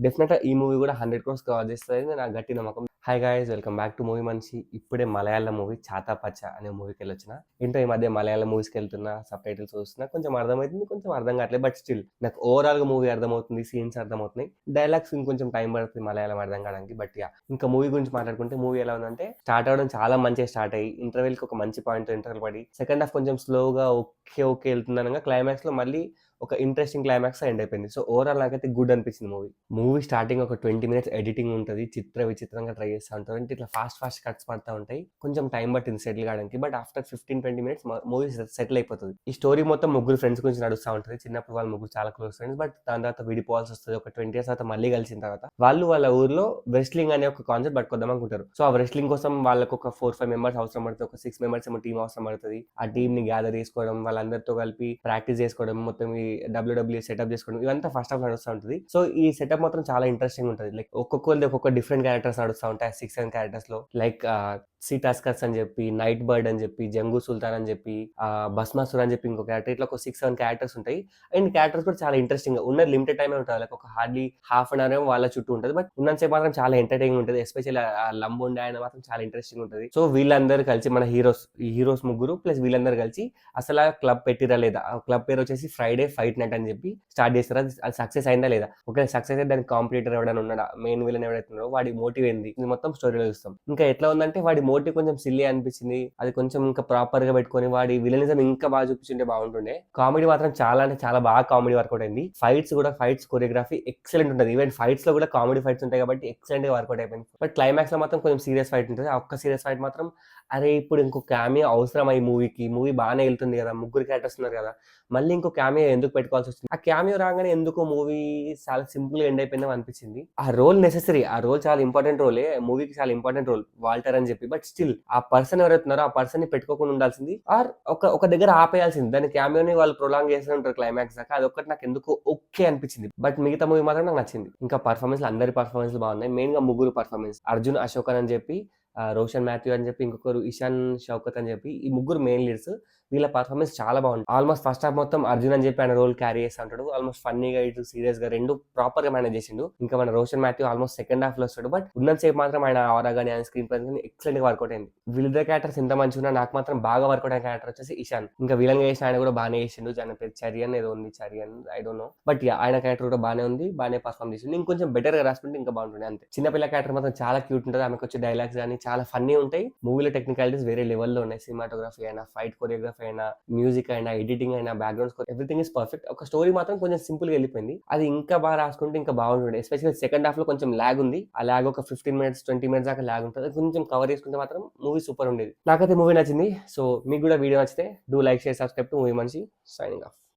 డెఫినెట్‌గా ఈ మూవీ కూడా 100 క్రోర్స్ కవర్ చేస్తదని నా గట్టి నమ్మకం. Hi guys, welcome back to movie మనిషి. ఇప్పుడే మలయాళం మూవీ 'చాతా పచ్చ' అనే మూవీకెళ్ళొచ్చిన. ఏంటో ఈ మధ్య మలయాళం మూవీస్‌కెళ్తున్నా, సబ్‌టైటిల్స్ చూస్తున్నా. కొంచెం అర్థమైతుంది, కొంచెం అర్థం కావట్లేదు. బట్ స్టిల్ నాకు ఓవరాల్‌గా మూవీ అర్థమవుతుంది. సీన్స్ అర్థమవుతున్నాయి. డైలాగ్స్ ఇంకొంచెం టైం పడుతుంది మలయాళం అర్థం కావడానికి. But yeah! ఇంకా మూవీ గురించి మాట్లాడుకుంటే మూవీ ఎలా ఉందంటే, స్టార్ట్ అవ్వడం చాలా మంచిగా స్టార్ట్ అయ్యి, ఇంటర్వెల్‌కి ఒక మంచి పాయింట్‌తో ఇంటర్వెల్ పడి, సెకండ్ హాఫ్ కొంచెం స్లోగా ఓకే ఎళ్తుందనంగా క్లైమాక్స్‌లో మళ్ళీ ఒక ఇంట్రెస్టింగ్ క్లైమాక్స్ ఎండ్ అయిపోయింది. సో ఓవరాల్ నాకైతే గుడ్ అనిపించింది మూవీ. మూవీ స్టార్టింగ్ ఒక 20 మినిట్స్ ఎడిటింగ్ ఉంటది. విచిత్రంగా ట్రై చేస్తా ఉంటారు. అంటే ఇట్లా ఫాస్ట్ కట్స్ పడతా ఉంటాయి. కొంచెం టైం పట్టింది సెటిల్ కావడానికి. But after 15-20 minutes movie settle అయిపోతుంది. ఈ స్టోరీ మొత్తం ముగ్గురు ఫ్రెండ్స్ గురించి నడుస్తూ ఉంటుంది. చిన్నప్పుడు వాళ్ళు ముగ్గురు చాలా క్లోజ్ ఫ్రెండ్స్. బట్ దాని తర్వాత విడిపోవాల్సి వస్తుంది. ఒక 20 ఇయర్స్ తర్వాత మళ్ళీ కలిసిన తర్వాత వాళ్ళ ఊర్లో రెస్లింగ్ అనే ఒక కాన్సెప్ట్ పట్టుకొద్దాం అనుకుంటారు. సో ఆ రెస్లింగ్ కోసం వాళ్ళకి ఒక 4-5 మెంబర్స్ అవసరం పడుతుంది. ఒక 6 మెంబర్స్ ఏమో టీం అవసరం పడుతుంది. ఆ టీం ని గ్యాదర్ చేసుకోవడం, వాళ్ళందరితో కలిపి ప్రాక్టీస్ చేసుకోవడం, మొత్తం ఈ WWE సెటప్ చేసుకోవడం, ఇదంతా ఫస్ట్ హాఫ్ నడుస్తూ ఉంటుంది. సో ఈ సెటప్ మాత్రం చాలా ఇంట్రెస్టింగ్ ఉంటుంది. లైక్ ఒక్కొక్కరిది ఒక్కొక్క డిఫరెంట్ క్యారెక్టర్స్ నడుస్తూ ఉంటాయి. 6-7 క్యారెక్టర్స్ లో లైక్ సీటాస్కర్స్ అని చెప్పి, నైట్ బర్డ్ అని చెప్పి, జంగు సుల్తాన్ అని చెప్పి, భస్మాసుర్ అని చెప్పి ఇంకో క్యారెక్టర్, ఇట్లా ఒక 6-7 క్యారెక్టర్స్ ఉంటాయి. అండ్ క్యారెక్టర్స్ కూడా చాలా ఇంట్రెస్టింగ్ గా ఉన్నది. లిమిటెడ్ టైమే ఉంటుంది. లైక్ ఒక హార్డ్లీ హాఫ్ అన్ అవర్ వాళ్ళ చుట్టూ ఉంటుంది. బట్ ఉన్నంతసేపు మాత్రం చాలా ఎంటర్టైనింగ్ ఉంటుంది. ఎస్పెషల్లీ ఆ లంబుండే ఆయన మాత్రం చాలా ఇంట్రెస్టింగ్ ఉంటుంది. సో వీళ్ళందరూ కలిసి మన హీరోస్ ముగ్గురు ప్లస్ వీళ్ళందరూ కలిసి అసలు ఆ క్లబ్ పెట్టిరా లేదా, ఆ క్లబ్ పేరు వచ్చేసి ఫ్రైడే ఫైట్ నైట్ అని చెప్పి స్టార్ట్ చేస్తారు. అది సక్సెస్ అయిందా లేదా, ఒకవేళ సక్సెస్ అయితే దానికి కాంపిటీటర్ ఎవడైనా ఉన్నాడా, మెయిన్ విలన్ ఎవరైతే ఉన్నాడో వాడి మోటివ్ ఏంది, ఇది మొత్తం స్టోరీలో చూస్తాం. ఇంకా ఎట్లా ఉందంటే వాడి మోటివ్ కొంచెం సిల్లీ అనిపించింది. అది కొంచెం ఇంకా ప్రాపర్ గా పెట్టుకొని వాడి విలనిజం ఇంకా బాగా చూపించుంటే బాగుంటుండే. కామెడీ మాత్రం చాలా అంటే చాలా బాగా కామెడీ వర్కౌట్ అయింది. ఫైట్స్ కొరియోగ్రఫీ ఎక్సలెంట్ ఉంటుంది. ఈవెన్ ఫైట్స్ లో కూడా కామెడీ ఫైట్స్ ఉంటాయి కాబట్టి ఎక్సలెంట్ గా వర్కౌట్ అయిపోయింది. బట్ క్లైమాక్స్ లో మాత్రం కొంచెం సీరియస్ ఫైట్ ఉంటుంది. ఆ ఒక్క సీరియస్ ఫైట్ మాత్రం అరే ఇప్పుడు ఇంకో క్యామియో అవసరమా ఈ మూవీకి, మూవీ బాగానే వెళ్తుంది కదా, ముగ్గురు క్యారెక్టర్స్ ఉన్నారు కదా, మళ్ళీ ఇంకో క్యామియో ఎందుకు పెట్టుకోవాల్సి వచ్చింది. ఆ క్యామియో రాగానే ఎందుకో మూవీ చాలా సింపుల్ గా ఎండ్ అయిపోయిందని అనిపించింది. ఆ రోల్ నెసెసరీ, ఆ రోల్ చాలా ఇంపార్టెంట్ రోలే, మూవీకి చాలా ఇంపార్టెంట్ రోల్ వాల్టర్ అని చెప్పి. బట్ స్టిల్ ఆ పర్సన్ ఎవరైతున్నారో ఆ పర్సన్ ని పెట్టుకోకుండా ఉండాల్సింది, ఆర్ ఒక దగ్గర ఆపేయాల్సింది. దాని క్యామియోని వాళ్ళు ప్రొలాంగ్ చేస్తూ ఉంటారు క్లైమాక్స్ దాకా. అది ఒక్కటి నాకు ఎందుకు ఓకే అనిపించింది. బట్ మిగతా మూవీ మాత్రం నాకు నచ్చింది. ఇంకా పర్ఫార్మెన్స్ అందరి పర్ఫార్మెన్స్ బాగున్నాయి. మెయిన్ గా ముగ్గురు పర్ఫార్మెన్స్, అర్జున్ అశోకన్ అని చెప్పి, రోషన్ మాథ్యూ అని చెప్పి, ఇంకొకరు ఇషాన్ షౌకత్ అని చెప్పి, ఈ ముగ్గురు మెయిన్ లీడ్స్. వీళ్ళ పర్ఫార్మెన్స్ చాలా బాగుంది. ఆల్మోస్ట్ ఫస్ట్ హాఫ్ మొత్తం అర్జున్ అని చెప్పి ఆయన రోల్ క్యారీ చేస్తూ ఉంటాడు. ఆల్మోస్ట్ ఫన్నీగా ఇటు సీరియస్ గా రెండు ప్రాపర్ గా మేనేజ్ చేసిండు. ఇంకా మన Roshan Matthew almost second half లో వస్తాడు. బట్ ఉన్నంతసేపు మాత్రం ఆయన ఆరా కానీ ఆయన స్క్రీన్ ప్రెజెన్స్ కానీ ఎక్సలెంట్ గా వర్కౌట్ అయింది. వీళ్ళిద్దరు క్యారెక్టర్స్ ఎంత మంచిగా ఉన్నా నాకు మాత్రం బాగా వర్కౌట్ అయిన క్యారెక్టర్ వచ్చేసి ఇషాన్. ఇంకా విలన్ చేసిన ఆయన కూడా బాగానే చేసిండు. ఆయన పేరు చరియన్ ఏదో ఉంది, Cherian I don't know. But ఆయన క్యారెక్టర్ కూడా బాగానే ఉంది, బాగానే పర్ఫార్మ్ చేసిండు. ఇంకొంచెం బెటర్ గా రాసుకుంటే ఇంకా బాగుంటుంది అంతే. చిన్నపిల్ల క్యారెక్టర్ మాత్రం చాలా క్యూట్ ఉంటుంది. ఆమెకు వచ్చే డైలాగ్స్ కానీ చాలా ఫన్నీ ఉంటాయి. మూవీలో టెక్నికాలిటీస్ వేరే లెవెల్లో ఉన్నాయి. సినిమాటోగ్రఫీ అయినా, ఫైట్ కొరియోగ్రఫీ అయినా, మ్యూజిక్ అయినా, ఎడిటింగ్ అయినా, background score, everything is perfect. ఒక స్టోరీ మాత్రం కొంచెం సింపుల్ గా వెళ్ళిపోయింది. అది ఇంకా బాగా రాసుకుంటే ఇంకా బాగుంటుంది. ఎస్పెషల్లీ సెకండ్ హాఫ్ లో కొంచెం ల్యాగ్ ఉంది. ఆ ల్యాగ్ ఒక 15 మినిట్స్ 20 మినిట్స్ దాకా ల్యాగ్ ఉంటుంది. కొంచెం కవర్ చేసుకుంటే మాత్రం మూవీ సూపర్ ఉండేది. నాకైతే మూవీ నచ్చింది. సో మీకు కూడా వీడియో నచ్చితే do like, share, subscribe to movie మనిషి. Signing of.